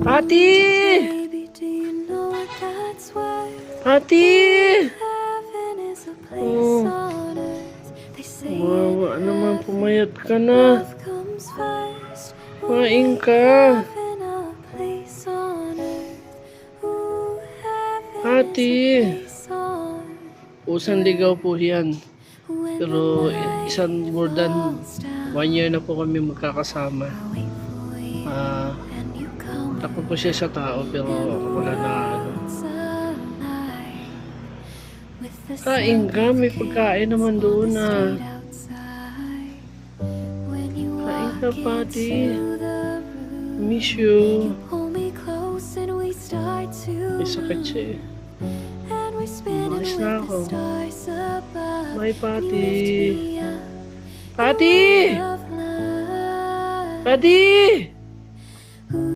Ate! Ate! Oh, wawa naman, pumayat ka na. Kain ka. Ate! Usang ligaw po yan. Pero isang more than 1 year na po kami magkakasama. Takot po siya sa tao pero wala na ano. Kain ka, may pagkain naman doon na. Kain ka, Pati. Miss you. May sakit siya eh. Umalis na ako. Bye, Pati. Pati! Pati!